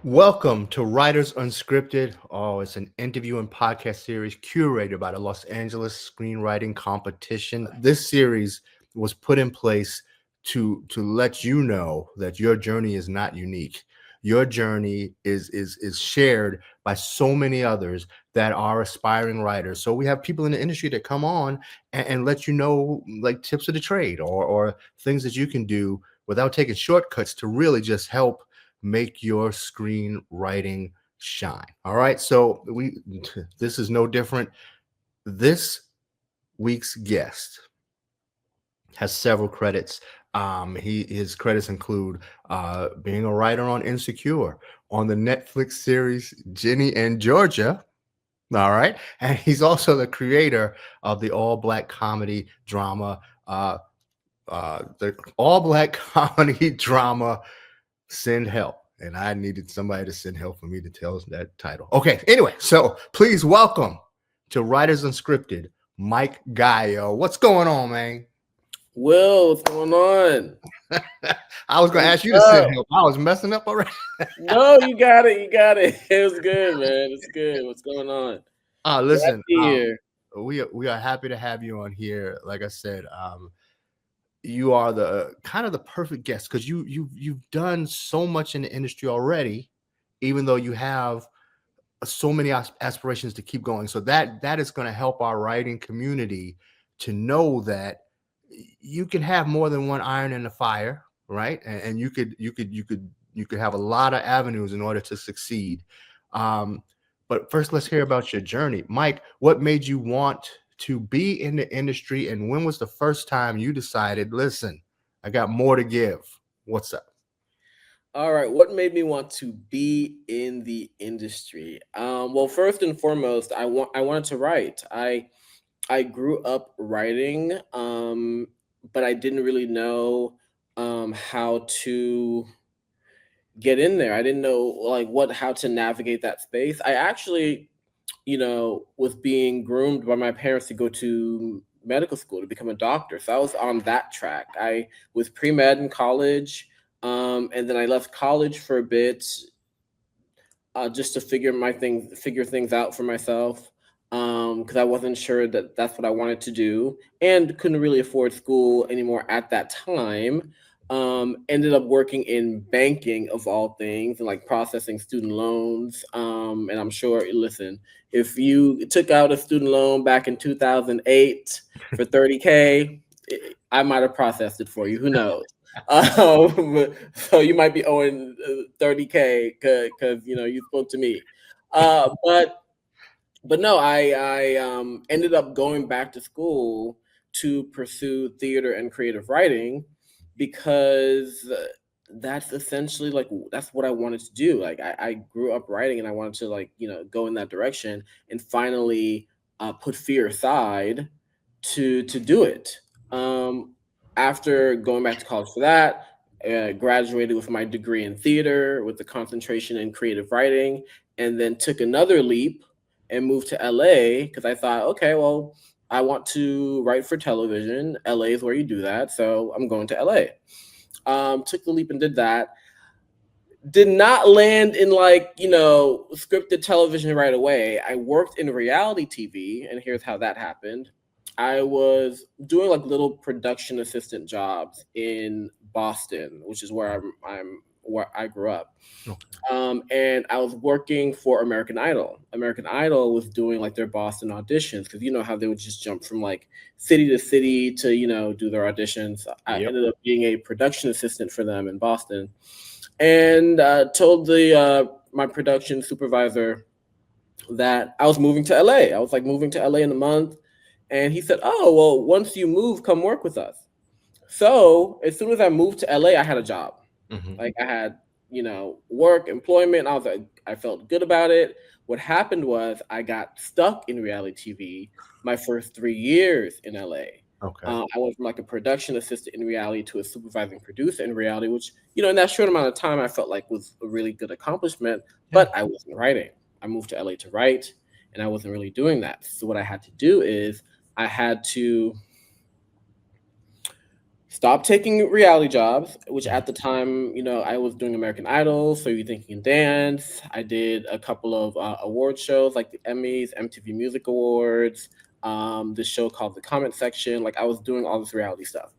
Welcome to Writers Unscripted. Oh, it's an interview and podcast series curated by the Los Angeles Screenwriting Competition. This series was put in place to let you know that your journey is not unique. Your journey is shared by so many others that are aspiring writers. So we have people in the industry that come on and let you know like tips of the trade or things that you can do without taking shortcuts to really just help make your screenwriting shine. All right. So this is no different. This week's guest has several credits. His credits include being a writer on Insecure, on the Netflix series Ginny and Georgia. All right. And he's also the creator of the all-black comedy drama, the all-black comedy drama Send Help. And I needed somebody to send help for me to tell that title. Okay, anyway, so please welcome to Writers Unscripted, Mike Guayo. What's going on, man? Will, what's going on? I was going to ask you to send help. I was messing up already. No, you got it. You got it. It was good, man. It's good. What's going on? Listen, Here. we are happy to have you on here. Like I said, you are the kind of the perfect guest because you've done so much in the industry already, even though you have so many aspirations to keep going. So that is going to help our writing community to know that you can have more than one iron in the fire, right? And you could have a lot of avenues in order to succeed. But first, let's hear about your journey, Mike. What made you want to be in the industry, and when was the first time you decided, listen, I got more to give? What's up? All right. What made me want to be in the industry? Well, first and foremost, I wanted to write. I grew up writing, but I didn't really know how to get in there. I didn't know how to navigate that space. I actually was being groomed by my parents to go to medical school to become a doctor. So I was on that track. I was pre-med in college, and then I left college for a bit just to figure things out for myself, because I wasn't sure that that's what I wanted to do and couldn't really afford school anymore at that time. Ended up working in banking of all things and like processing student loans. And I'm sure, listen, if you took out a student loan back in 2008 for 30K, I might have processed it for you. Who knows? So you might be owing 30K because you spoke to me. But no, I ended up going back to school to pursue theater and creative writing because that's essentially that's what I wanted to do. Like I grew up writing and I wanted to go in that direction and finally put fear aside to do it. After going back to college for that, graduated with my degree in theater with the concentration in creative writing, and then took another leap and moved to LA because I thought, okay, well, I want to write for television. LA is where you do that, so I'm going to LA. Took the leap and did that. Did not land in scripted television right away. I worked in reality TV, and here's how that happened. I was doing like little production assistant jobs in Boston, which is where where I grew up. And I was working for American Idol. American Idol was doing like their Boston auditions because you know how they would just jump from like city to city to do their auditions. I ended up being a production assistant for them in Boston, and told the my production supervisor that I was moving to LA. I was like moving to LA in a month, and he said, "Oh well, once you move, come work with us." So as soon as I moved to LA, I had a job. Like I had work, employment. I felt good about it. What happened was I got stuck in reality TV my first 3 years in LA. Okay. I went from like a production assistant in reality to a supervising producer in reality, which, in that short amount of time, I felt like was a really good accomplishment, but I wasn't writing. I moved to LA to write, and I wasn't really doing that. So what I had to do is I had to stopped taking reality jobs, which at the time, you know, I was doing American Idol, So You Think You Can Dance. I did a couple of award shows like the Emmys, MTV Music Awards, this show called The Comment Section. Like I was doing all this reality stuff.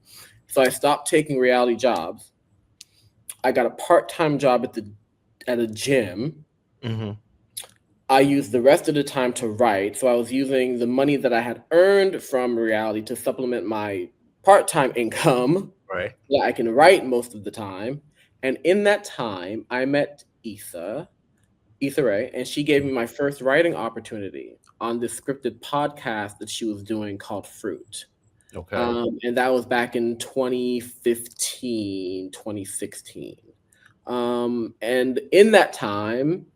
So I stopped taking reality jobs. I got a part-time job at a gym. Mm-hmm. I used the rest of the time to write. So I was using the money that I had earned from reality to supplement my part-time income. Right. Yeah, I can write most of the time. And in that time, I met Issa Ray, and she gave me my first writing opportunity on this scripted podcast that she was doing called Fruit. Okay. And that was back in 2015, 2016. And in that time,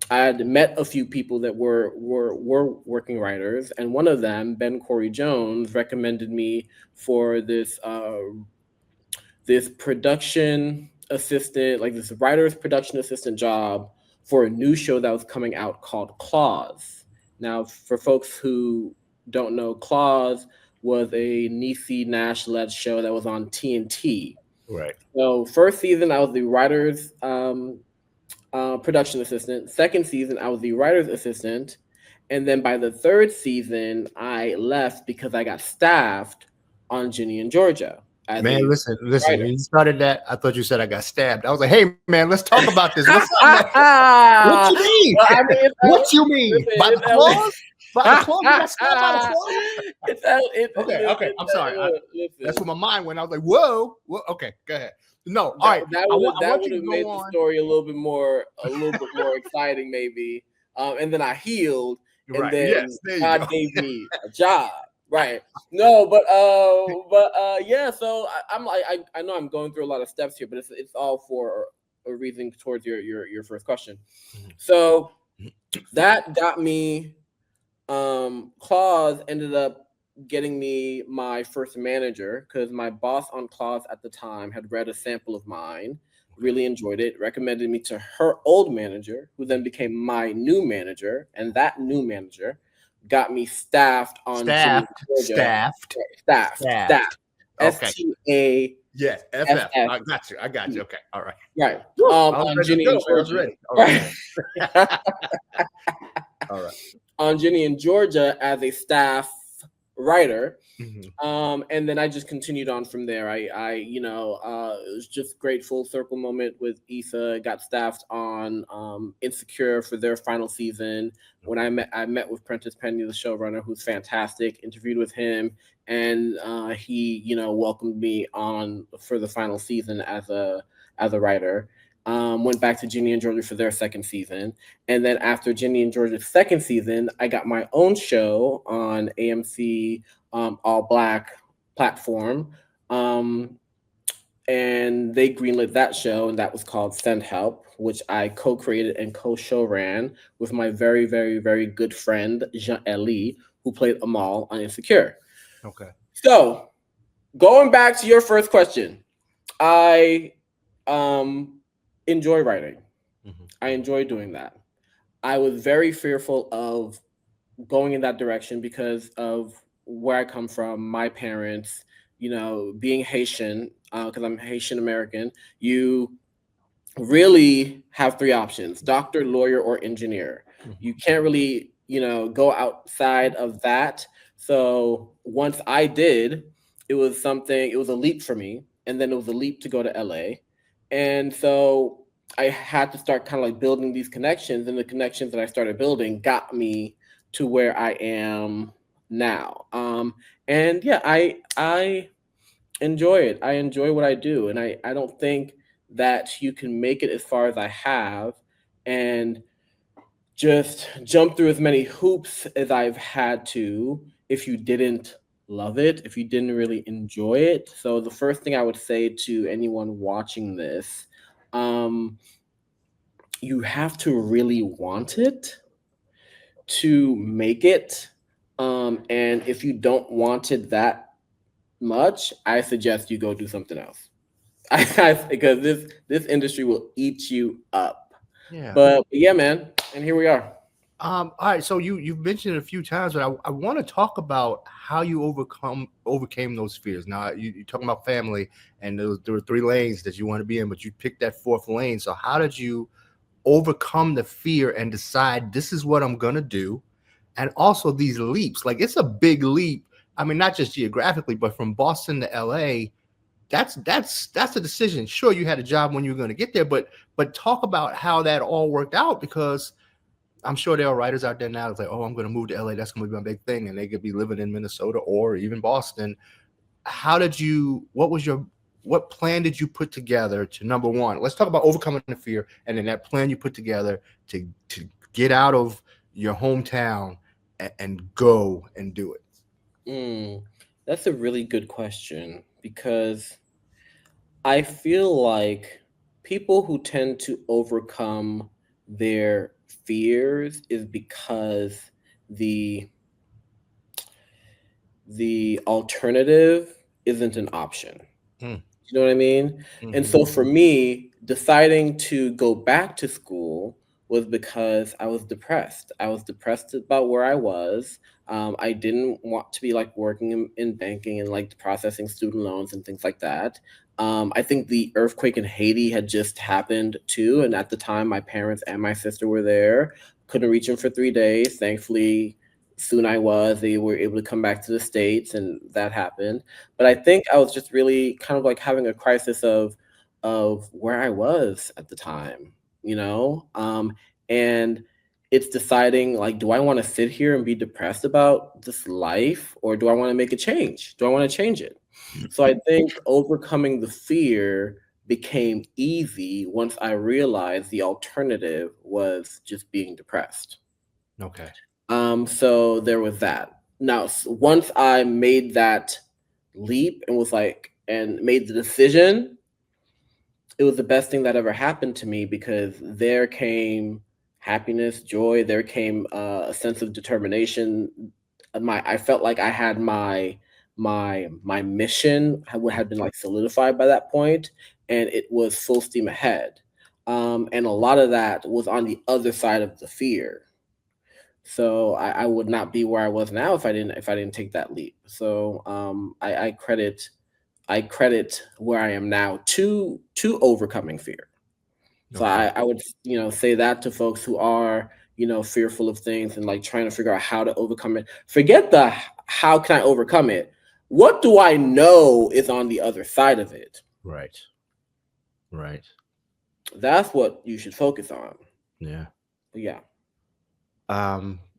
I had met a few people that were working writers, and one of them, Ben Corey Jones, recommended me for this production assistant, like this writer's production assistant job for a new show that was coming out called Claws. Now, for folks who don't know, Claws was a Niecy Nash-led show that was on TNT. Right. So first season, I was the writer's production assistant. Second season, I was the writer's assistant. And then by the third season, I left because I got staffed on Ginny and Georgia. Man, listen. When you started that, I thought you said I got stabbed. I was like, hey, man, let's talk about this. What's up, man? What you mean? Well, I mean, what you mean? listen, By the claws? By the claws? You got stabbed by the claws? Okay. I'm sorry. That's where my mind went. I was like, whoa. Okay, go ahead. No, all right. That would have made the story a little bit more exciting, maybe. And then I healed, and then God gave me a job. Right. No, but yeah. So I'm like, I know I'm going through a lot of steps here, but it's all for a reason towards your first question. So that got me. Claws ended up getting me my first manager because my boss on Claws at the time had read a sample of mine, really enjoyed it, recommended me to her old manager, who then became my new manager, and that new manager got me staffed on staffed. Okay. STA. Yes, FF. I got you. Okay, all right. Right. On Ginny and Georgia. Right. All right. On Ginny and Georgia as a staff writer. And then I just continued on from there. I it was just great full circle moment with Issa. Got staffed on Insecure for their final season. When I met with Prentice Penny, the showrunner, who's fantastic. Interviewed with him, and he welcomed me on for the final season as a writer. Went back to Ginny and Georgia for their second season. And then after Ginny and Georgia's second season, I got my own show on AMC ALLBLK platform. And they greenlit that show, and that was called Send Help, which I co-created and co-showran with my very, very, very good friend, Jean-Elie, who played Amal on Insecure. Okay. So going back to your first question, I enjoy writing. I enjoy doing that. I was very fearful of going in that direction because of where I come from, my parents, being Haitian, because I'm Haitian-American, you really have three options: doctor, lawyer, or engineer. You can't really, go outside of that. So once I did, it was a leap for me. And then it was a leap to go to LA. And so I had to start kind of like building these connections, and the connections that I started building got me to where I am now. And yeah, I enjoy it. I enjoy what I do. And I don't think that you can make it as far as I have and just jump through as many hoops as I've had to if you didn't love it, if you didn't really enjoy it. So the first thing I would say to anyone watching this, you have to really want it to make it. And if you don't want it that much, I suggest you go do something else. Because this industry will eat you up. Yeah. But yeah, man. And here we are. All right, so you've mentioned it a few times, but I want to talk about how you overcame those fears. Now you're talking about family, and there were three lanes that you want to be in, but you picked that fourth lane. So how did you overcome the fear and decide this is what I'm gonna do? And also these leaps, like it's a big leap. I mean, not just geographically, but from Boston to LA. That's a decision. Sure, you had a job when you were going to get there, but talk about how that all worked out, because I'm sure there are writers out there now that's like, oh, I'm going to move to LA. That's going to be my big thing. And they could be living in Minnesota or even Boston. What plan did you put together to, number one, let's talk about overcoming the fear, and then that plan you put together to get out of your hometown and go and do it? That's a really good question, because I feel like people who tend to overcome their fears is because the alternative isn't an option. Hmm. You know what I mean? And so for me, deciding to go back to school was because I was depressed. I was depressed about where I was. I didn't want to be like working in banking and like processing student loans and things like that. I think the earthquake in Haiti had just happened too. And at the time, my parents and my sister were there. Couldn't reach them for 3 days. Thankfully, soon they were able to come back to the States, and that happened. But I think I was just really kind of like having a crisis of where I was at the time, you know? And it's deciding, like, do I want to sit here and be depressed about this life, or do I want to make a change? Do I want to change it? So I think overcoming the fear became easy once I realized the alternative was just being depressed. Okay. So there was that. Now, once I made that leap and was like, and made the decision, it was the best thing that ever happened to me, because there came happiness, joy, there came a sense of determination. I felt like I had my mission had been like solidified by that point, and it was full steam ahead. And a lot of that was on the other side of the fear. So I would not be where I was now if I didn't take that leap. So I credit where I am now to overcoming fear. So Okay. I would say that to folks who are fearful of things and like trying to figure out how to overcome it. Forget the how can I overcome it. What do I know is on the other side of it? Right. Right. That's what you should focus on. Yeah. Yeah.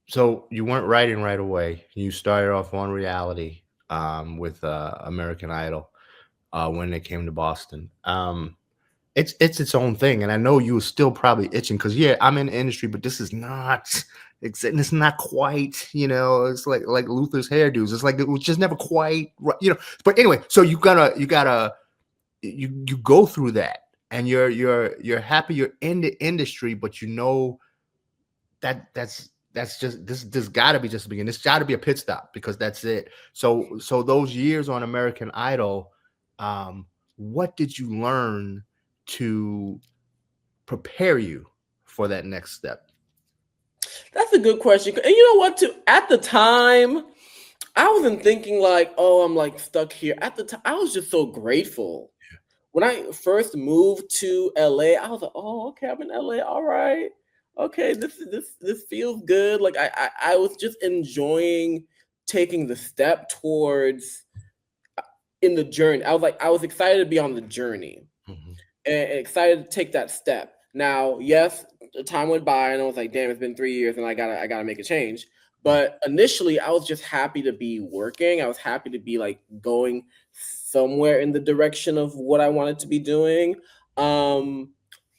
So you weren't writing right away. You started off on reality with American Idol when they came to Boston. It's its own thing, and I know you were still probably itching, because yeah, I'm in the industry, but this is not. It's not quite. It's like Luther's hairdos. It's like it was just never quite right. But anyway, so you gotta you go through that, and you're happy you're in the industry, but that's just this got to be just the beginning. This got to be a pit stop, because that's it. So those years on American Idol, what did you learn to prepare you for that next step? That's a good question. And you know what? Too, at the time, I wasn't thinking like, oh, I'm like stuck here. At the time, I was just so grateful. When I first moved to LA, I was like, oh, okay, I'm in LA. All right. Okay, this feels good. Like I was just enjoying taking the step towards in the journey. I was excited to be on the journey and excited to take that step. Now, yes, the time went by and I was like, damn, it's been 3 years and I gotta make a change. But initially, I was just happy to be working. I was happy to be like going somewhere in the direction of what I wanted to be doing.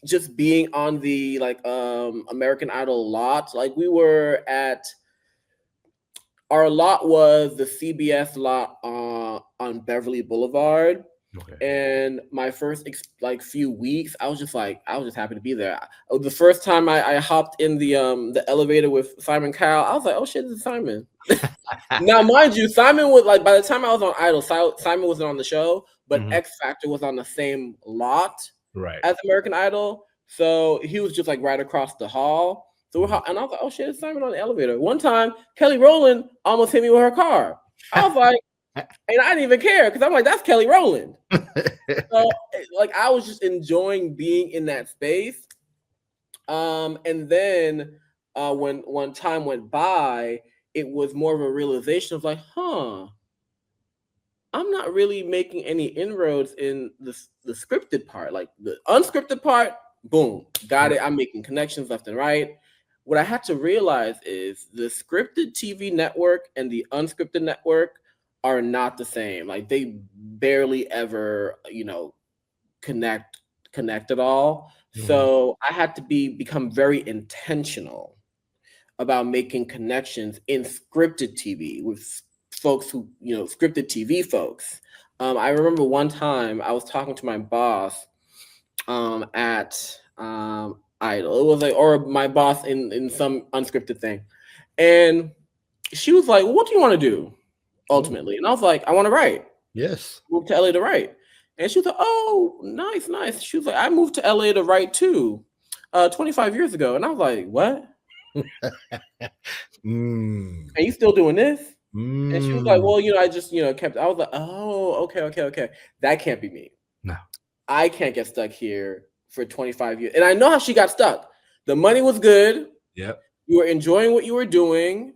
Just being on the like American Idol lot. Like we were at our lot was the CBS lot on Beverly Boulevard. Okay. And my first like few weeks, I was just happy to be there. The first time I hopped in the elevator with Simon Cowell, I was like, oh shit, this is Simon. Now, mind you, Simon was like, by the time I was on Idol, Simon wasn't on the show, but X Factor was on the same lot Right. as American Idol. So he was just like right across the hall. So and I was like, oh shit, it's Simon on the elevator. One time, Kelly Rowland almost hit me with her car. I was like, and I didn't even care because I'm like, that's Kelly Rowland. So like I was just enjoying being in that space. And then when time went by, it was more of a realization of like, I'm not really making any inroads in the scripted part. Like the unscripted part, boom, got it. I'm making connections left and right. What I had to realize is the scripted TV network and the unscripted network are not the same. Like they barely ever, connect at all. So I had to become very intentional about making connections in scripted TV with folks who, scripted TV folks. I remember one time I was talking to my boss at Idol. It was like, or my boss in some unscripted thing. And she was like, well, what do you want to do ultimately? And I was like, I want to write. Yes. Moved to LA to write. And she was like, oh, nice. She was like, I moved to LA to write too, 25 years ago. And I was like, what? And you still doing this? And she was like, well, I just, kept, I was like, oh, okay. That can't be me. No. I can't get stuck here for 25 years. And I know how she got stuck. The money was good. Yep. You were enjoying what you were doing.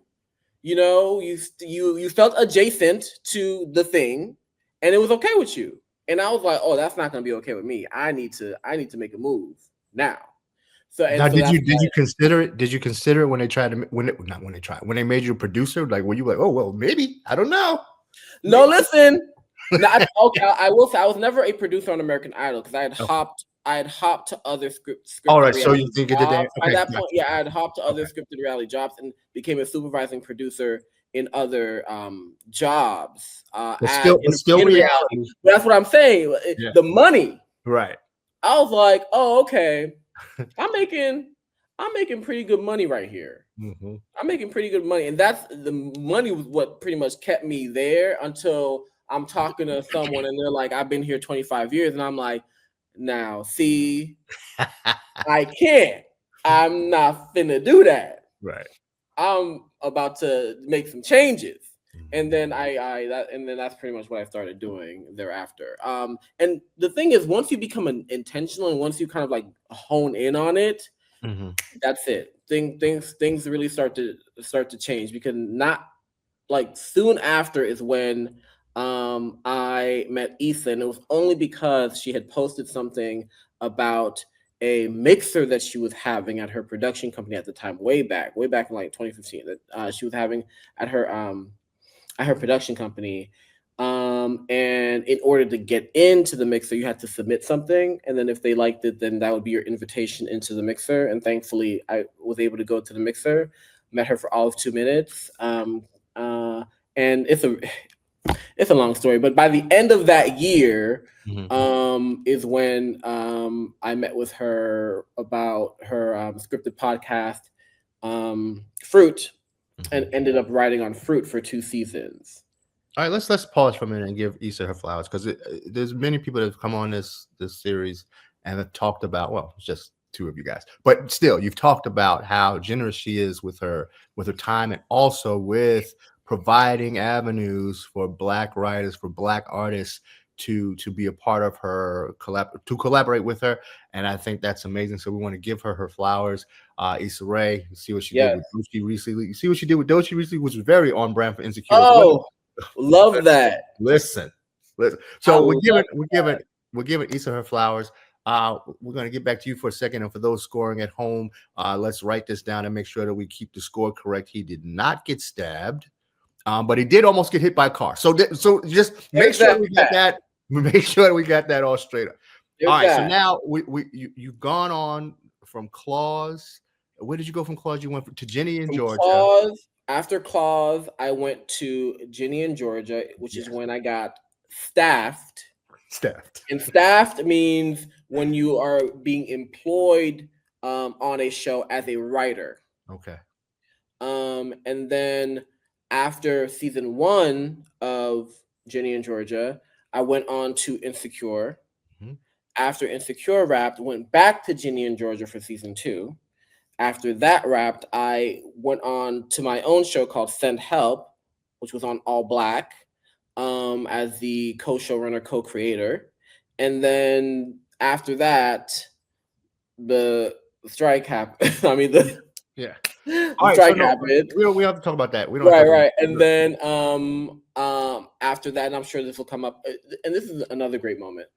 You felt adjacent to the thing and it was okay with you. And I was like, oh, that's not going to be okay with me. I need to make a move now. So now, did you consider it? Did you consider it when they tried to when they made you a producer? Like, were you like, oh well, maybe, I don't know. No, listen. I will say I was never a producer on American Idol because I had hopped to other scripted. All right, so you think at that point, yeah, I had hopped to other scripted reality jobs and became a supervising producer in other jobs. Still reality. That's what I'm saying. Yeah. The money, right? I was like, oh, okay. I'm making pretty good money right here. I'm making pretty good money, and that's the money was what pretty much kept me there until I'm talking to someone and they're like, I've been here 25 years, and I'm like, now see, I can't. I'm not finna do that. Right. I'm about to make some changes. And then that's pretty much what I started doing thereafter. And the thing is, once you become intentional and once you kind of like hone in on it, that's it. Things really start to change, because not like soon after is when I met Issa, and it was only because she had posted something about a mixer that she was having at her production company at the time, way back in like 2015, that she was having at her production company. And in order to get into the mixer, you had to submit something. And then if they liked it, then that would be your invitation into the mixer. And thankfully, I was able to go to the mixer, met her for all of 2 minutes. And it's a long story, but by the end of that year, is when I met with her about her scripted podcast, Fruit, and ended up writing on Fruit for 2 seasons. All right, let's pause for a minute and give Issa her flowers, because there's many people that have come on this series and have talked about, well, it's just 2 of you guys, but still, you've talked about how generous she is with her time, and also with providing avenues for Black writers, for Black artists to be a part of her to collaborate with her. And I think that's amazing. So we want to give her her flowers. Issa Rae, see what she did with Doechii recently. You see what she did with Doechii recently, which was very on brand for Insecure. Oh, love that. Listen. So we're giving Issa her flowers. We're going to get back to you for a second. And for those scoring at home, let's write this down and make sure that we keep the score correct. He did not get stabbed, but he did almost get hit by a car. So just make sure we got that. Make sure we got that all straight up. All right. So now you've gone on from Claws. Where did you go from Claws? You went to Ginny in Georgia. After Claws, I went to Ginny in Georgia, which is when I got staffed. And staffed means when you are being employed on a show as a writer. Okay. And then after season 1 of Ginny in Georgia, I went on to Insecure. After Insecure wrapped, went back to Ginny in Georgia for season 2. after that wrapped, I went on to my own show called Send Help, which was on ALLBLK, as the co-showrunner, co-creator. And then after that, the strike happened. I mean, Yeah. the All right. So strike no, happened. we have to talk about that. We don't have to Right, talk right. And then after that, and I'm sure this will come up, and this is another great moment.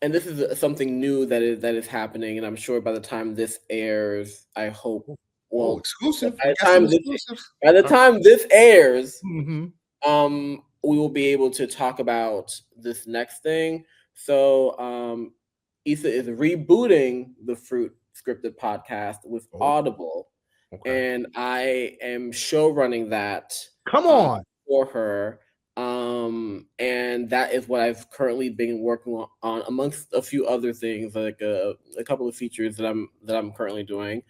And this is something new that is happening, and I'm sure by the time this airs, I hope. Oh, Well, exclusive. by We the got some time this exclusives. by the time this airs, Mm-hmm. we will be able to talk about this next thing. So, Issa is rebooting the Fruit Scripted podcast with Oh, Audible, okay. and I am show running that Come on. for her. And that is what I've currently been working on, amongst a few other things, like a couple of features that I'm currently doing.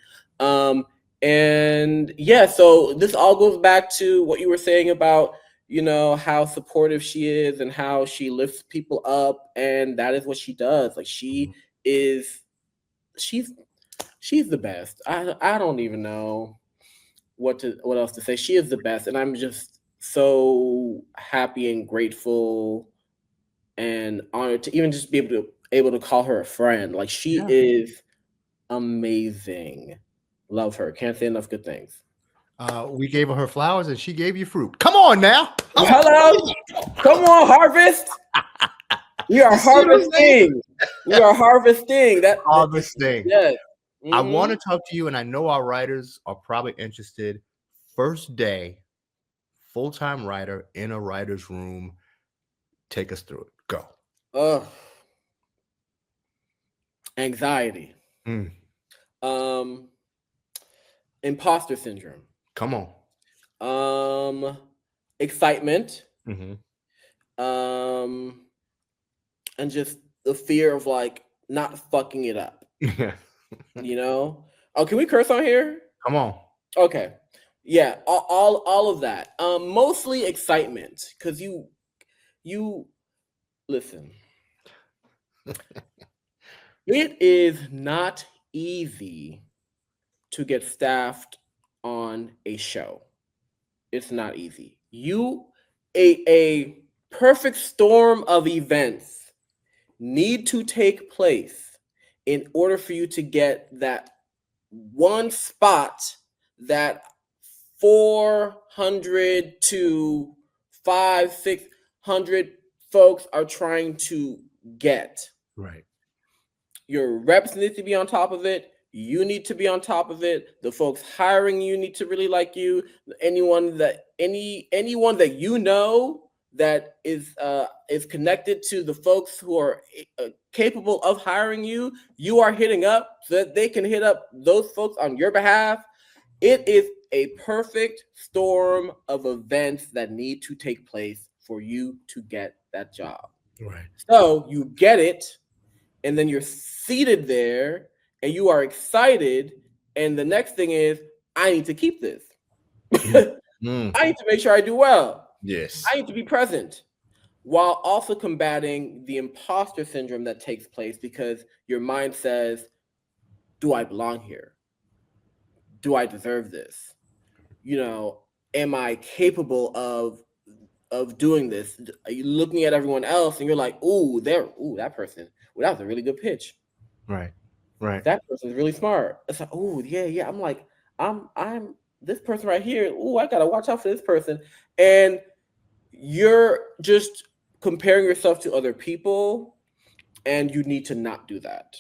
And yeah, so this all goes back to what you were saying about, how supportive she is and how she lifts people up, and that is what she does. Like she's the best. I don't even know what else to say. She is the best, and I'm just so happy and grateful and honored to even just be able to call her a friend. Like she Yeah. is amazing. Love her. Can't say enough good things. We gave her flowers and she gave you fruit. Come on now. Hello. Come on, harvest. We are You see what I'm saying? harvesting. We are harvesting. Harvesting. Yes. I want Mhm. to talk to you, and I know our writers are probably interested. First day, full-time writer in a writer's room. Take us through it. Go. Ugh. Anxiety. Mm, Um, imposter syndrome. come on. Excitement. Mm-hmm. Um, and just the fear of like not fucking it up. Yeah. Oh, can we curse on here? Come on. Okay. Yeah, all of that. Mostly excitement, because you listen. It is not easy to get staffed on a show. It's not easy. A perfect storm of events need to take place in order for you to get that one spot that 400 to 600 folks are trying to get. Right. Your reps need to be on top of it. You need to be on top of it. The folks hiring you need to really like you. Anyone that that is connected to the folks who are capable of hiring you, you are hitting up so that they can hit up those folks on your behalf. It is a perfect storm of events that need to take place for you to get that job. Right. So you get it, and then you're seated there and you are excited, and the next thing is, I need to keep this. Mm. I need to make sure I do well. Yes. I need to be present, while also combating the imposter syndrome that takes place because your mind says, do I belong here? Do I deserve this? Am I capable of doing this? Are you looking at everyone else and you're like, that person, that was a really good pitch. Right. Right. That person's really smart. It's like, oh yeah. I'm like, I'm this person right here. Oh, I gotta watch out for this person. And you're just comparing yourself to other people, and you need to not do that.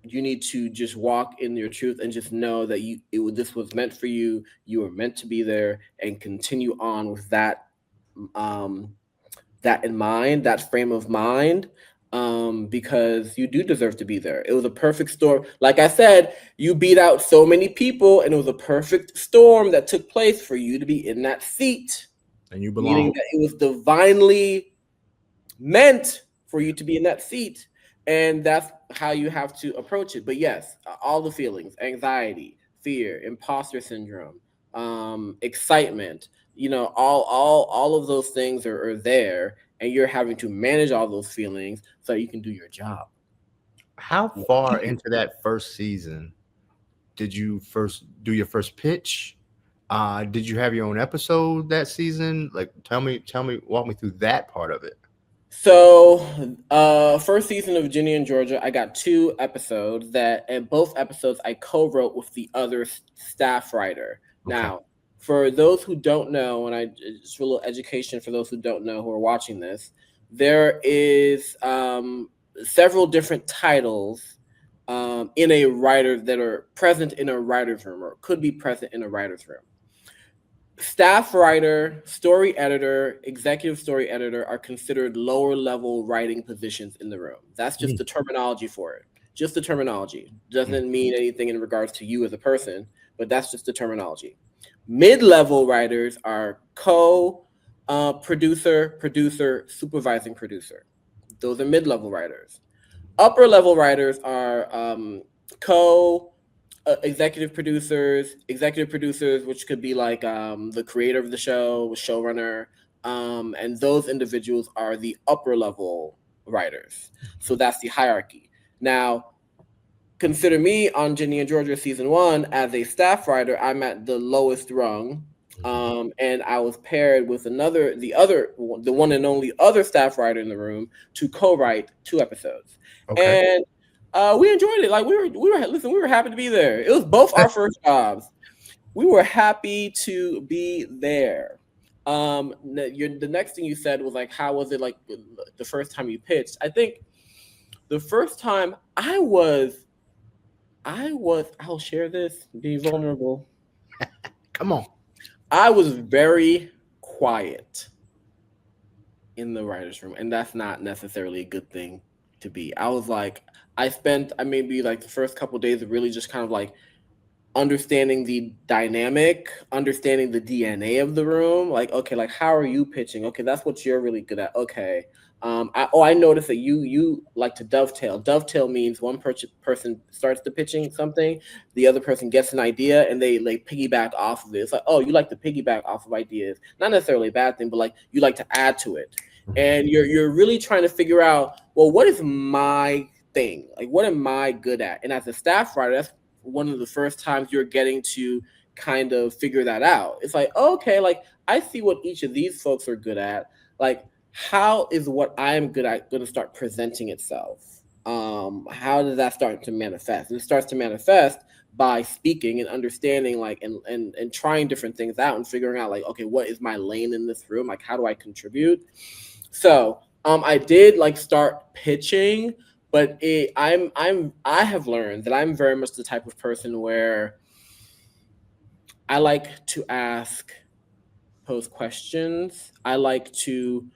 You need to just walk in your truth and just know that this was meant for you. You were meant to be there, and continue on with that that in mind, that frame of mind, because you do deserve to be there. It was a perfect storm. Like I said, you beat out so many people, and it was a perfect storm that took place for you to be in that seat. And you Meaning belong. that it was divinely meant for you to be in that seat. And that's how you have to approach it. But yes, all the feelings, anxiety, fear, imposter syndrome, excitement, all of those things are there, and you're having to manage all those feelings so you can do your job. How far into that first season did you first do your first pitch? Did you have your own episode that season? Like, walk me through that part of it. So, first season of Ginny and Georgia, I got 2 episodes and both episodes I co-wrote with the other staff writer. Okay. Now, for those who don't know, and just for a little education for those who don't know who are watching this, there is several different titles in a writer that are present in a writer's room or could be present in a writer's room. Staff writer, story editor, executive story editor are considered lower level writing positions in the room. That's just the terminology for it. Just the terminology. Doesn't mean anything in regards to you as a person, but that's just the terminology. Mid-level writers are producer, supervising producer. Those are mid-level writers. Upper level writers are executive producers, which could be like the creator of the show, showrunner, and those individuals are the upper level writers. So that's the hierarchy. Now, consider me on Ginny and Georgia season 1 as a staff writer. I'm at the lowest rung, and I was paired with the one and only other staff writer in the room to co-write 2 episodes. Okay. And we enjoyed it. Like we were happy to be there. It was both our first jobs. We were happy to be there. The next thing you said was like, how was it like the first time you pitched? I think the first time I'll share this, be vulnerable. Come on. I was very quiet in the writer's room, and that's not necessarily a good thing to be. I was like, I maybe like the first couple of days of really just kind of like understanding the dynamic, understanding the DNA of the room. Like, okay, like how are you pitching? Okay, that's what you're really good at. Okay. I noticed that you like to dovetail. Dovetail means one person starts the pitching something, the other person gets an idea, and they piggyback off of it. It's like, oh, you like to piggyback off of ideas. Not necessarily a bad thing, but like you like to add to it. And you're really trying to figure out, well, what is my thing? Like, what am I good at? And as a staff writer, that's one of the first times you're getting to kind of figure that out. It's like, okay, like I see what each of these folks are good at. Like, how is what I'm good at going to start presenting itself? How does that start to manifest? And it starts to manifest by speaking and understanding, like, and trying different things out and figuring out, like, okay, what is my lane in this room? Like, how do I contribute? So, I did like start pitching, but I have learned that I'm very much the type of person where I like to pose questions. I like to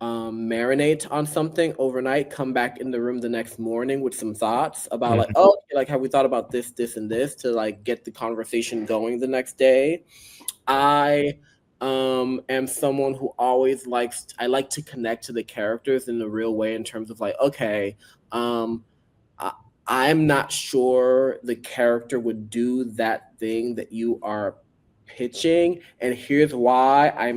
marinate on something overnight, come back in the room the next morning with some thoughts about like, oh, like have we thought about this, and this to like get the conversation going the next day. I am someone who always I like to connect to the characters in the real way in terms of like, okay, I'm not sure the character would do that thing that you are pitching, and here's why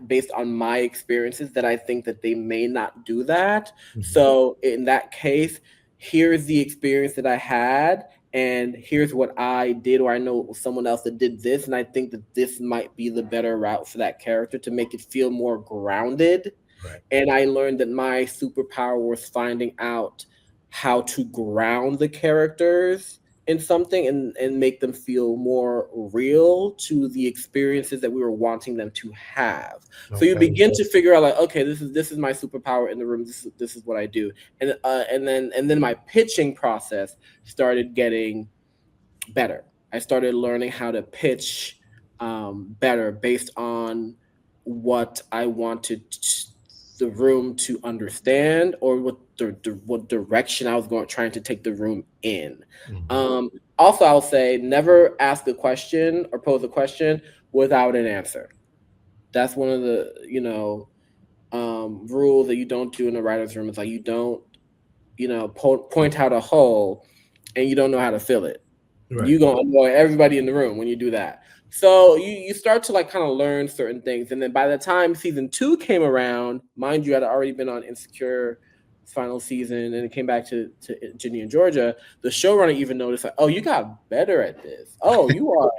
based on my experiences that I think that they may not do that. So in that case, here's the experience that I had, and here's what I did, or I know someone else that did this, and I think that this might be the better route for that character to make it feel more grounded. Right. And I learned that my superpower was finding out how to ground the characters in something and make them feel more real to the experiences that we were wanting them to have. So you begin to figure out like, okay, this is my superpower in the room. This is what I do. And then my pitching process started getting better. I started learning how to pitch better based on what I wanted the room to understand, or what direction I was trying to take the room in. Also, I'll say never ask a question or pose a question without an answer. That's one of the rules that you don't do in the writer's room. It's like you don't point out a hole and you don't know how to fill it. Right. You're gonna annoy everybody in the room when you do that. So you start to like kind of learn certain things. And then by the time season 2 came around, mind you, I'd already been on Insecure final season, and it came back to Ginny and Georgia, the showrunner even noticed, like, oh, you got better at this. Oh, all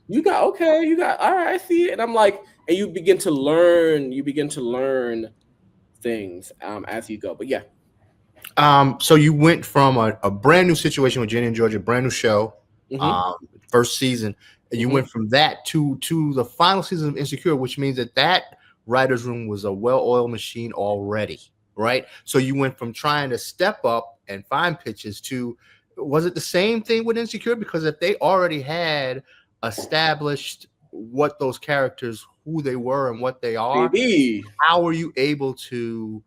right, I see it. And I'm like, and you begin to learn things as you go. But yeah. So you went from a brand new situation with Ginny and Georgia, brand new show, first season, and you went from that to the final season of Insecure, which means that writer's room was a well-oiled machine already, right? So you went from trying to step up and find pitches to, was it the same thing with Insecure? Because if they already had established what those characters, who they were and what they are, how were you able to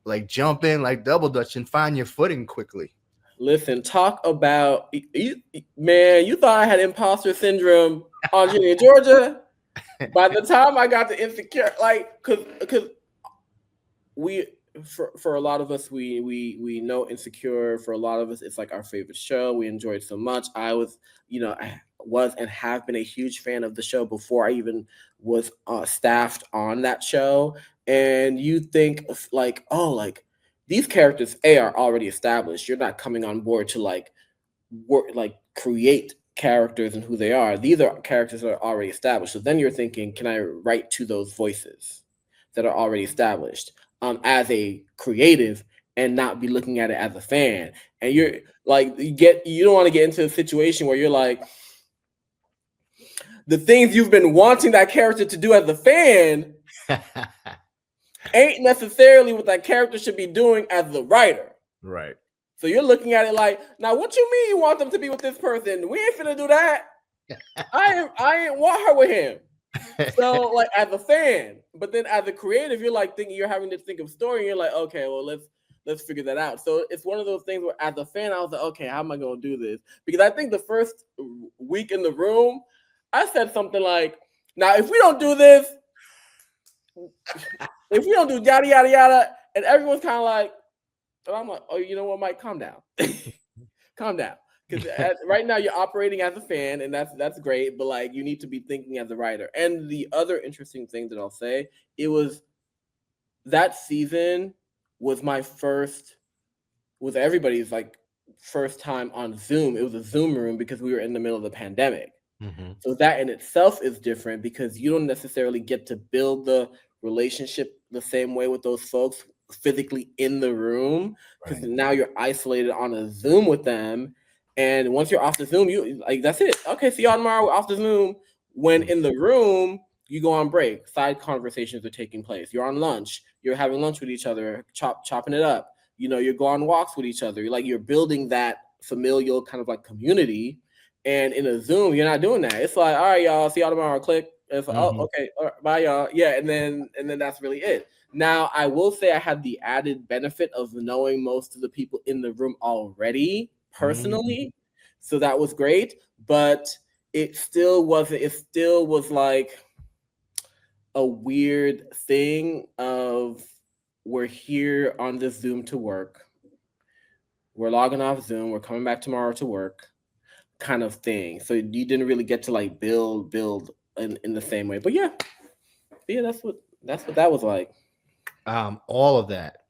like jump in like double dutch and find your footing quickly? Listen, talk about you, man. You thought I had imposter syndrome on Ginny and Georgia. By the time I got to Insecure, like, because for a lot of us, we know Insecure. For a lot of us, it's like our favorite show. We enjoy it so much. I was and have been a huge fan of the show before I even was staffed on that show. And you think like, oh, like these characters are already established. You're not coming on board to like work, like create characters and who they are. These are characters that are already established. So then you're thinking, can I write to those voices that are already established as a creative and not be looking at it as a fan? And you're like, you don't want to get into a situation where you're like, the things you've been wanting that character to do as a fan ain't necessarily what that character should be doing as the writer. Right. So you're looking at it like, now what you mean you want them to be with this person? We ain't finna do that. I ain't want her with him. So like as a fan, but then as a creative, you're like thinking, you're having to think of story, and you're like, okay, well let's figure that out. So it's one of those things where as a fan, I was like, okay, how am I gonna do this? Because I think the first week in the room, I said something like, now if we don't do this, if we don't do yada yada yada, and everyone's kind of like, and I'm like, oh, you know what, Mike, calm down. Calm down. Because right now you're operating as a fan, and that's great, but like you need to be thinking as a writer. And the other interesting thing that I'll say, it was that season was everybody's like first time on Zoom. It was a Zoom room because we were in the middle of the pandemic. So that in itself is different because you don't necessarily get to build the relationship the same way with those folks physically in the room, because now you're isolated on a Zoom with them. And once you're off the Zoom, you like, that's it. Okay, see y'all tomorrow. We're off the Zoom. When in the room, you go on break. Side conversations are taking place. You're on lunch. You're having lunch with each other, chopping it up. You go on walks with each other. You're building that familial kind of like community. And in a Zoom, you're not doing that. It's like, all right, y'all, see y'all tomorrow. Click. It's like, oh, okay, all right, bye, y'all. Yeah, and then that's really it. Now, I will say I had the added benefit of knowing most of the people in the room already personally, so that was great. But it still wasn't. It still was like a weird thing of, we're here on this Zoom to work. We're logging off Zoom. We're coming back tomorrow to work, kind of thing. So you didn't really get to like build in the same way. But yeah, that's what that was like. All of that,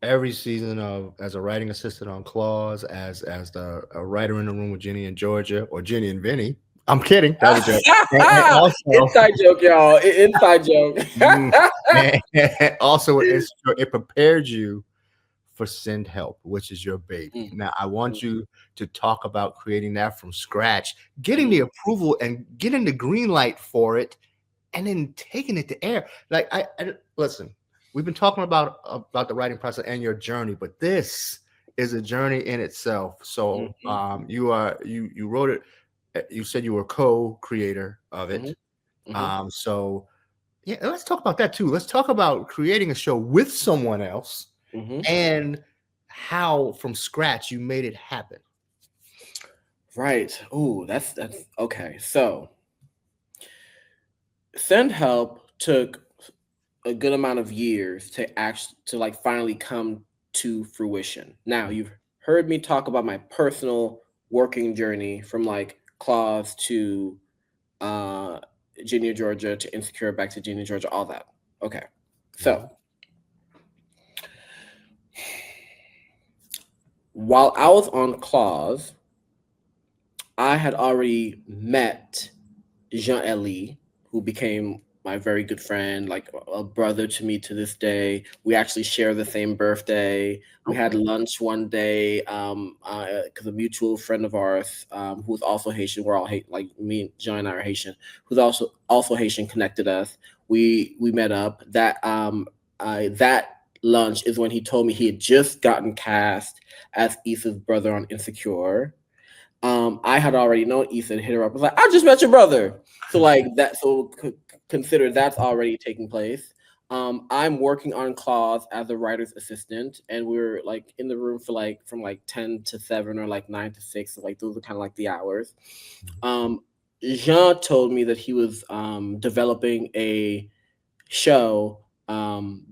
every season of as a writing assistant on Claws, as a writer in the room with Ginny and Georgia, or Ginny and Vinny. I'm kidding. That was and also, inside joke, y'all. Inside joke. Also, it prepared you for Send Help, which is your baby. Now, I want you to talk about creating that from scratch, getting the approval and getting the green light for it, and then taking it to air. Like, I listen, we've been talking about the writing process and your journey, but this is a journey in itself. So you wrote it. You said you were co-creator of it. So yeah, let's talk about that too. Let's talk about creating a show with someone else and how from scratch you made it happen. Right. Oh, that's okay. So Send Help took a good amount of years to finally come to fruition. Now, you've heard me talk about my personal working journey from like Claws to Ginny Georgia to Insecure, back to Ginny Georgia, all that. Okay. So while I was on Clause, I had already met Jean-Elie, who became my very good friend, like a brother to me to this day. We actually share the same birthday. We had lunch one day because a mutual friend of ours who's also Haitian. We're all like me, John and I are Haitian. Who's also Haitian connected us. We met up. That lunch is when he told me he had just gotten cast as Issa's brother on Insecure. I had already known Ethan, hit her up. I was like, I just met your brother. So like that, so consider that's already taking place. I'm working on Clause as a writer's assistant, and we're like in the room for like from like 10 to 7 or like 9 to 6. So like those are kind of like the hours. Jean told me that he was developing a show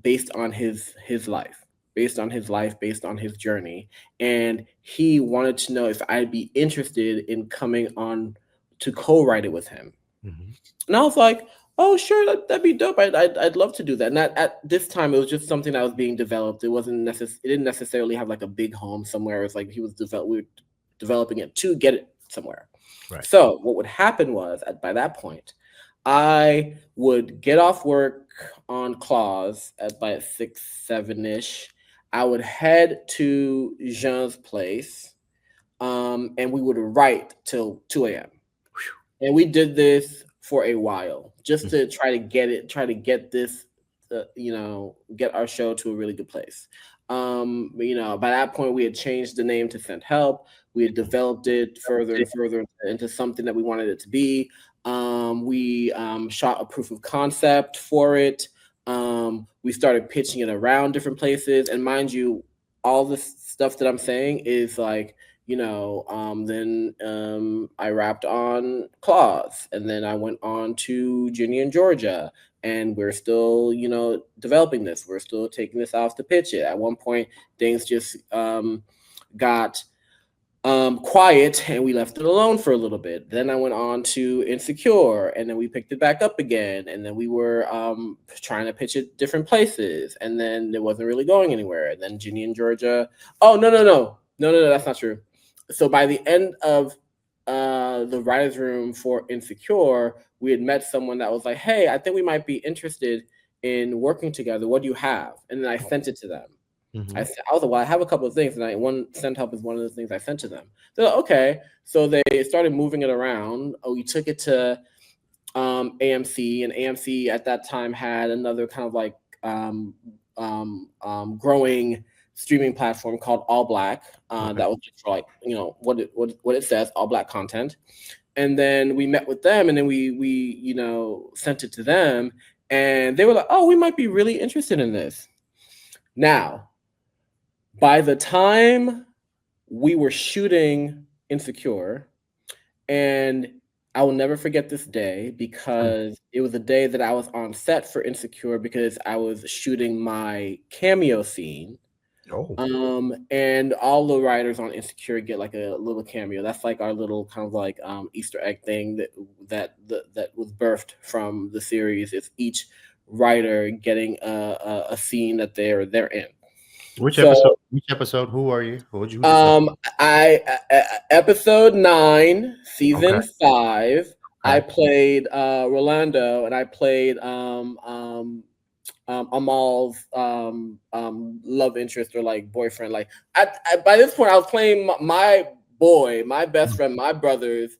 based on his life, based on his journey, and he wanted to know if I'd be interested in coming on to co-write it with him. And I was like, oh sure, that'd be dope. I'd love to do that. And at this time it was just something that was being developed. It didn't necessarily have like a big home somewhere. It's like we were developing it to get it somewhere. Right. So what would happen was by that point I would get off work on Clause at by 6, 7-ish. I would head to Jean's place, and we would write till 2 a.m. And we did this for a while, just to try to get this, get our show to a really good place. By that point, we had changed the name to Send Help. We had developed it further and further into something that we wanted it to be. We shot a proof of concept for it. We started pitching it around different places. And mind you, all this stuff that I'm saying is like, then I wrapped on Clause, and then I went on to Ginny and Georgia, and we're still, developing this. We're still taking this off to pitch it. At one point, things just got quiet, and we left it alone for a little bit. Then I went on to Insecure, and then we picked it back up again, and then we were trying to pitch it different places, and then it wasn't really going anywhere. And then Ginny and Georgia. Oh no, that's not true. So by the end of the writer's room for Insecure, we had met someone that was like, hey, I think we might be interested in working together. What do you have? And then I sent it to them. I was like, well, I have a couple of things, and Send Help is one of the things I sent to them. They're like, okay. So they started moving it around. We took it to AMC, and AMC at that time had another kind of like growing streaming platform called ALLBLK. That was just for like, what it says, all Black content. And then we met with them, and then we sent it to them, and they were like, oh, we might be really interested in this. Now, by the time we were shooting Insecure, and I will never forget this day because it was a day that I was on set for Insecure because I was shooting my cameo scene. And all the writers on Insecure get like a little cameo. That's like our little kind of like Easter egg thing that was birthed from the series. It's each writer getting a scene that they're in. Which episode? Who are you? What would you? Episode 9, season 5. I played Rolando, and I played Amal's love interest or like boyfriend. Like by this point, I was playing my boy, my best friend, my brother's,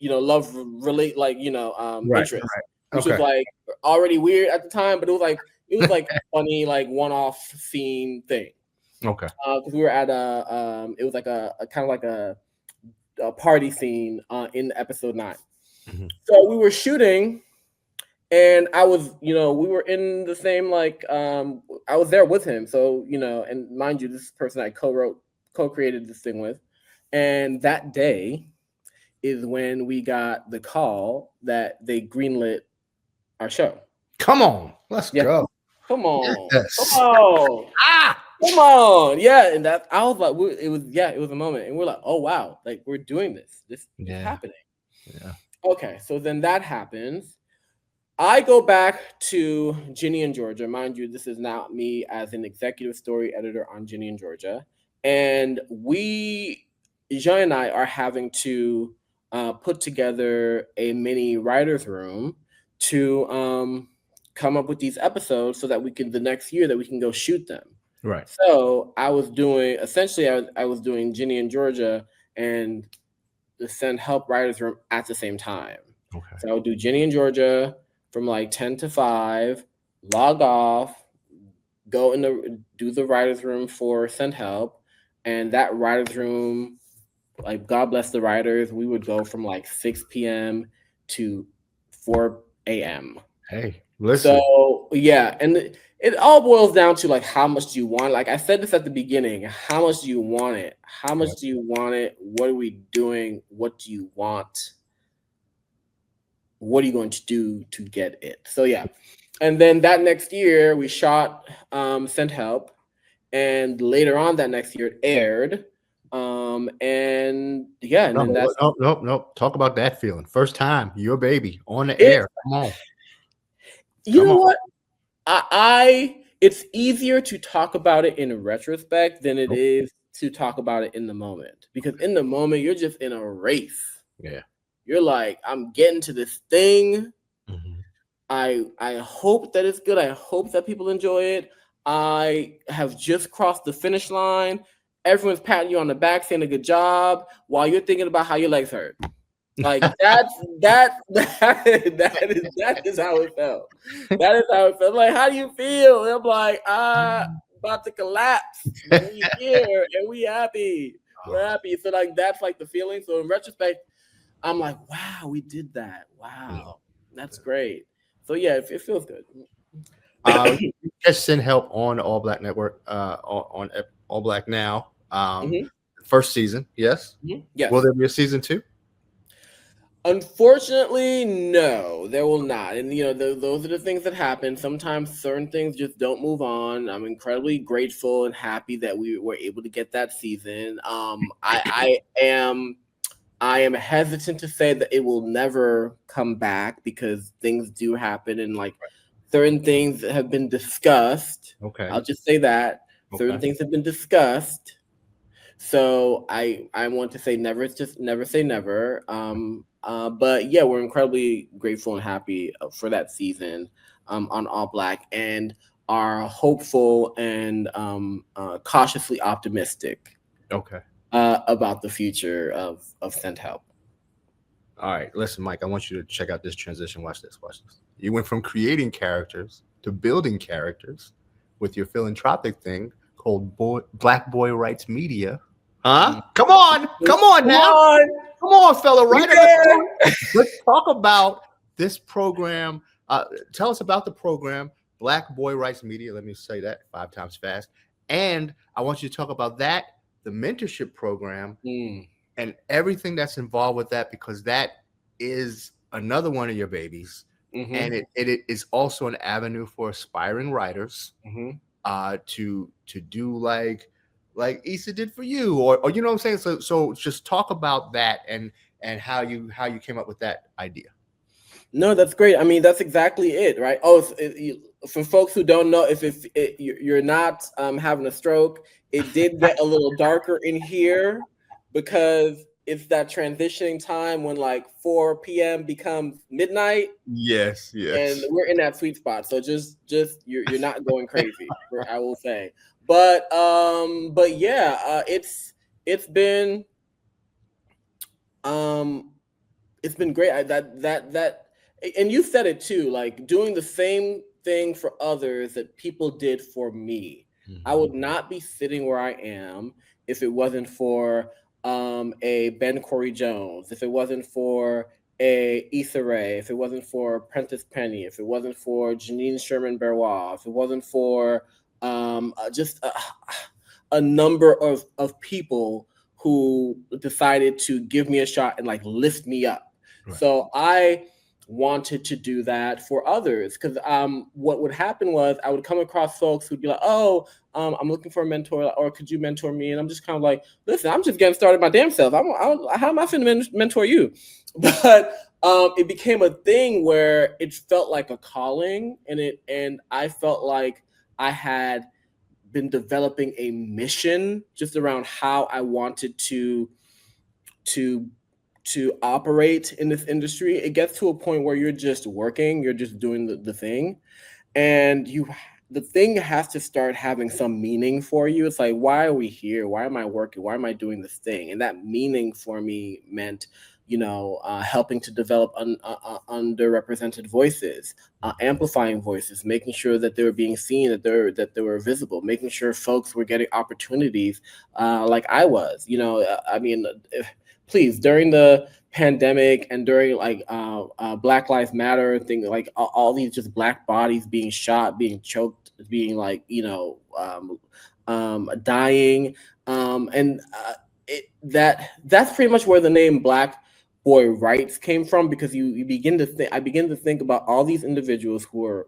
love relate interest, which was like already weird at the time, but it was like a funny like one-off scene thing. Okay. Because we were at it was like a kind of like a party scene in episode 9. So we were shooting, and I was, we were in the same like I was there with him. So and mind you, this person I co-created this thing with, and that day is when we got the call that they greenlit our show. Come on, let's go. Come on. Come on. Yeah. And that I was like, it was a moment. And we're like, oh wow, like we're doing this. This is happening. Yeah. Okay. So then that happens. I go back to Ginny and Georgia. Mind you, this is now me as an executive story editor on Ginny and Georgia. And Jean and I are having to put together a mini writer's room to come up with these episodes so that the next year that we can go shoot them. Right. So I was doing Ginny and Georgia and the Send Help writers room at the same time. Okay. So I would do Ginny and Georgia from like 10 to 5, log off, do the writers room for Send Help, and that writers room, like God bless the writers, we would go from like 6 p.m. to 4 a.m. Hey, listen. So yeah, and it all boils down to like how much do you want? Like I said this at the beginning, how much do you want it? How much do you want it? What are we doing? What do you want? What are you going to do to get it? So yeah. And then that next year we shot Send Help, and later on that next year it aired. And yeah, and then that's no. Talk about that feeling. First time, your baby on the air. Come on. You know what? It's easier to talk about it in retrospect than it is to talk about it in the moment, because in the moment you're just in a race. Yeah. You're like, I'm getting to this thing. Mm-hmm. I hope that it's good. I hope that people enjoy it. I have just crossed the finish line. Everyone's patting you on the back, saying a good job, while you're thinking about how your legs hurt. Like that is how it felt. That is how it felt. Like, how do you feel? And I'm like, about to collapse. But we here and we happy. We're happy. So like that's like the feeling. So in retrospect, I'm like, wow, we did that. Wow, that's great. So yeah, it feels good. Just Send Help on All Black Network, on All Black now. First season, yes. Yes. Will there be a season 2? Unfortunately, no, there will not. And you know, those are the things that happen. Sometimes certain things just don't move on. I'm incredibly grateful and happy that we were able to get that season. I am hesitant to say that it will never come back, because things do happen, and like certain things have been discussed. Okay. I'll just say that certain things have been discussed. So I want to say never. It's just never say never. But yeah, we're incredibly grateful and happy for that season on All Black, and are hopeful and cautiously optimistic. About the future of Send Help. All right, listen, Mike, I want you to check out this transition. Watch this. You went from creating characters to building characters with your philanthropic thing called Black Boy Writes Media. Huh? Come on now. Come on, fellow writer. Let's talk about this program. Tell us about the program, Black Boy Writes Media. Let me say that 5 times fast. And I want you to talk about that, the mentorship program, and everything that's involved with that, because that is another one of your babies. And it is also an avenue for aspiring writers to do like Issa did for you, or you know what I'm saying. So just talk about that and how you came up with that idea. No, that's great. I mean, that's exactly it, right? For folks who don't know, if you're not having a stroke, it did get a little darker in here, because it's that transitioning time when like 4 p.m. becomes midnight. Yes. And we're in that sweet spot. So just you're not going crazy, I will say. But yeah, it's been great. That and you said it too, like doing the same thing for others that people did for me. I would not be sitting where I am if it wasn't for a Ben Corey Jones, if it wasn't for a Issa Rae, if it wasn't for Prentice Penny, if it wasn't for Janine Sherman Berrois, if it wasn't for just a number of people who decided to give me a shot and like lift me up. Right. So I wanted to do that for others, because what would happen was I would come across folks who'd be like, oh, I'm looking for a mentor, or could you mentor me? And I'm just kind of like, listen, I'm just getting started my damn self. How am I finna mentor you? But it became a thing where it felt like a calling, and I felt like I had been developing a mission just around how I wanted to operate in this industry, it gets to a point where you're just working, you're just doing the thing, and the thing has to start having some meaning for you. It's like, why are we here? Why am I working? Why am I doing this thing? And that meaning for me meant, helping to develop underrepresented voices, amplifying voices, making sure that they were being seen, that they were visible, making sure folks were getting opportunities, like I was. Please, during the pandemic and during Black Lives Matter thing, like all these just Black bodies being shot, being choked, being dying, that's pretty much where the name Black Boy Writes came from, because you begin to think, I begin to think about all these individuals who are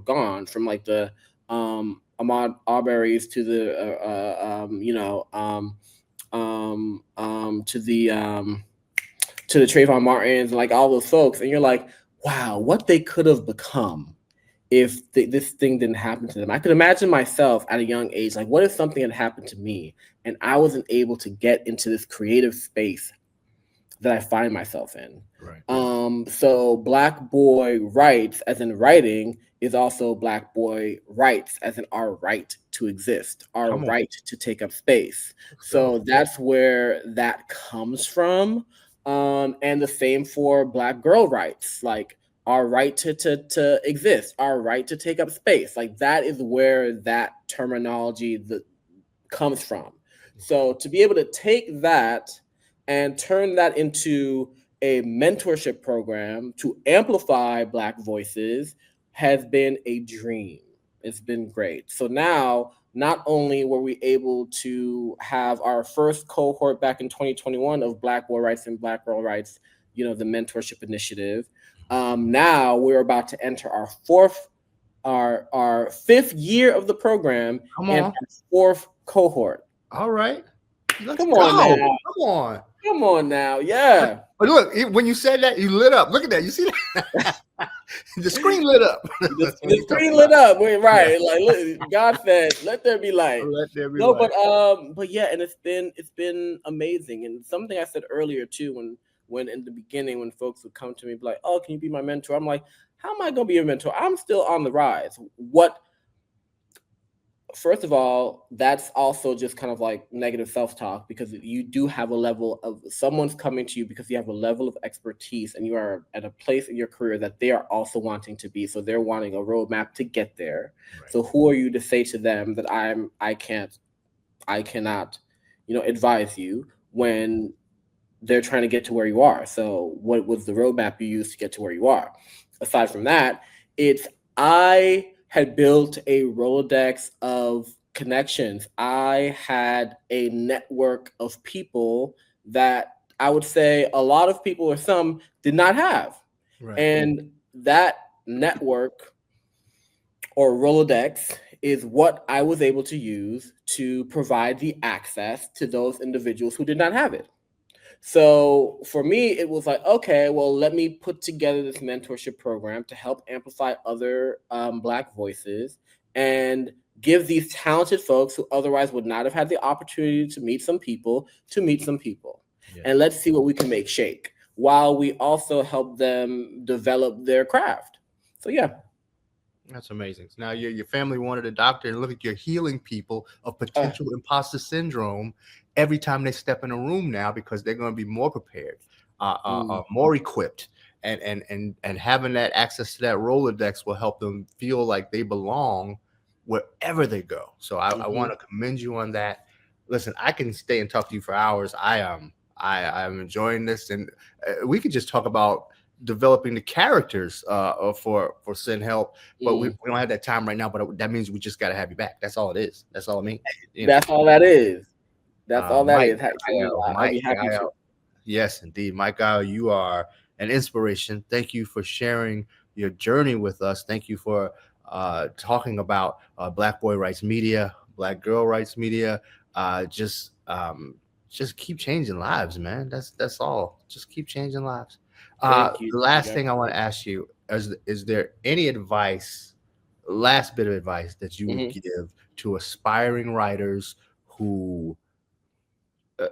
gone, from like the Ahmaud Arbery's to the to the Trayvon Martins, like all those folks, and you're like, wow, what they could have become if this thing didn't happen to them. I could imagine myself at a young age, like, what if something had happened to me and I wasn't able to get into this creative space that I find myself in? Right. So Black Boy Writes, as in writing, is also Black Boy Rights, as in our right to exist, our right to take up space. So that's where that comes from. And the same for Black Girl Rights, like our right to exist, our right to take up space. Like that is where that terminology comes from. So to be able to take that and turn that into a mentorship program to amplify Black voices has been a dream. It's been great. So now, not only were we able to have our first cohort back in 2021 of Black Boy Writes and Black Girl Writes, the mentorship initiative, now we're about to enter our fifth year of the program and our fourth cohort. All right. Come on now. Come on now. Yeah. But look, when you said that, you lit up. Look at that. You see that? The screen lit up. The screen lit up. Right. Like, look, God said, "Let there be light." Let there be light. But yeah, and it's been amazing. And something I said earlier too, when in the beginning, when folks would come to me, be like, "Oh, can you be my mentor?" I'm like, "How am I gonna be a mentor? I'm still on the rise." First of all, that's also just kind of like negative self-talk, because you do have a level of, someone's coming to you because you have a level of expertise and you are at a place in your career that they are also wanting to be. So they're wanting a roadmap to get there. Right. So who are you to say to them that I cannot, advise you when they're trying to get to where you are? So what was the roadmap you used to get to where you are? Aside from that, I had built a Rolodex of connections. I had a network of people that I would say a lot of people, or some, did not have. Right. And that network or Rolodex is what I was able to use to provide the access to those individuals who did not have it. So for me, it was like, okay, well, let me put together this mentorship program to help amplify other Black voices and give these talented folks who otherwise would not have had the opportunity to meet some people. Yeah. And let's see what we can make shake, while we also help them develop their craft. So yeah. That's amazing. Now your family wanted a doctor, and look at, you're healing people of potential imposter syndrome every time they step in a room now, because they're going to be more prepared, more equipped, and having that access to that Rolodex will help them feel like they belong wherever they go. So I want to commend you on that. Listen, I can stay and talk to you for hours. I'm enjoying this, and we could just talk about developing the characters for Send Help, but we don't have that time right now. But that means we just got to have you back. That's all it is. That's all I mean. That's all that is. That's all that is. I'll be happy to. Yes, indeed, Mike Guayo, you are an inspiration. Thank you for sharing your journey with us. Thank you for talking about Black Boy Writes Media, Black Girl Writes Media. Just keep changing lives, man. That's all. Just keep changing lives. The last thing I want to ask you is there any advice, last bit of advice, that you would give to aspiring writers who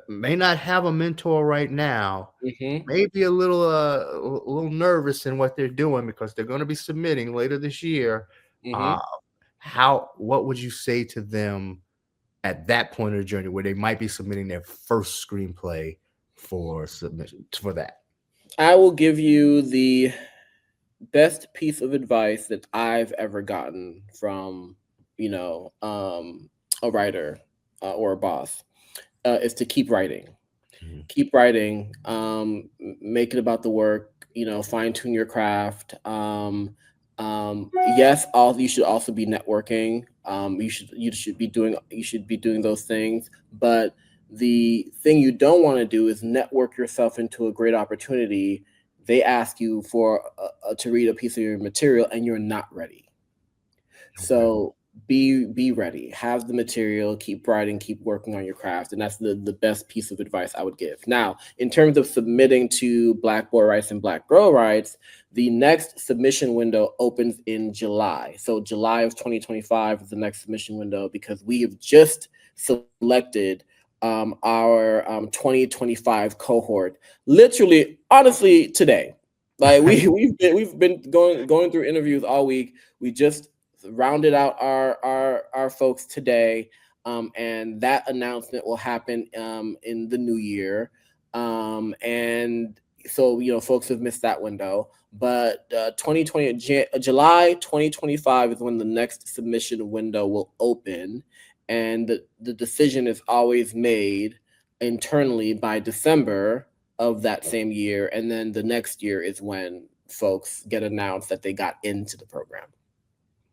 may not have a mentor right now, may be a little nervous in what they're doing because they're going to be submitting later this year. What would you say to them at that point of the journey where they might be submitting their first screenplay for submission for that? I will give you the best piece of advice that I've ever gotten from, a writer or a boss, is to keep writing. Keep writing. Make it about the work. Fine tune your craft. Yes, you should also be networking. You should be doing those things. But the thing you don't want to do is network yourself into a great opportunity. They ask you to read a piece of your material and you're not ready. So be ready. Have the material. Keep writing. Keep working on your craft, and that's the best piece of advice I would give. Now, in terms of submitting to Black Boy Writes and Black Girl Writes, the next submission window opens in July. So July of 2025 is the next submission window because we have just selected our 2025 cohort. Literally, honestly, today. Like we've been going through interviews all week. We just rounded out our folks today, and that announcement will happen in the new year. And so folks have missed that window. But July 2025 is when the next submission window will open, and the decision is always made internally by December of that same year, and then the next year is when folks get announced that they got into the program.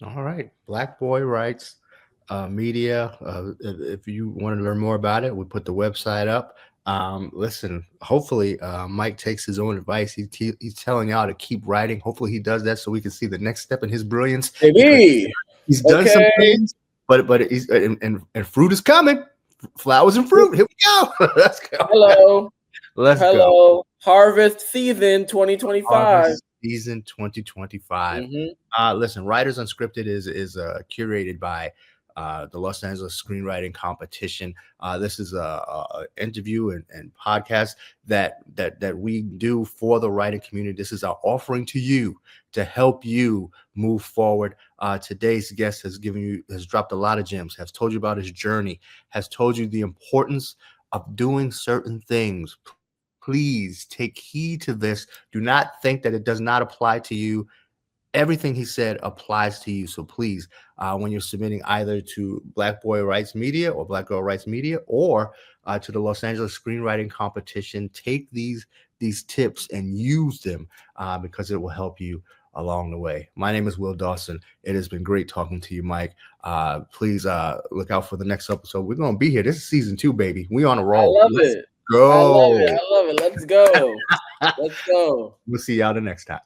All right, Black Boy Writes Media. If you want to learn more about it, we put the website up. Listen, hopefully Mike takes his own advice. He's telling y'all to keep writing. Hopefully he does that so we can see the next step in his brilliance. Maybe he's done some things, but he's and fruit is coming. Flowers and fruit. Here we go. Let's go. Hello. Let's go. Harvest season 2025. Harvest season 2025. Listen, Writers Unscripted is curated by the Los Angeles Screenwriting Competition. This is a interview and podcast that we do for the writing community. This is our offering to you to help you move forward. Today's guest has dropped a lot of gems, has told you about his journey, has told you the importance of doing certain things. Please take heed to this. Do not think that it does not apply to you. Everything he said applies to you. So please, when you're submitting either to Black Boy Writes Media or Black Girl Writes Media or to the Los Angeles Screenwriting Competition, take these tips and use them because it will help you along the way. My name is Will Dawson. It has been great talking to you, Mike. Please look out for the next episode. We're going to be here. This is season 2, baby. We on a roll. I love it. Go. I love it. Let's go. Let's go. We'll see y'all the next time.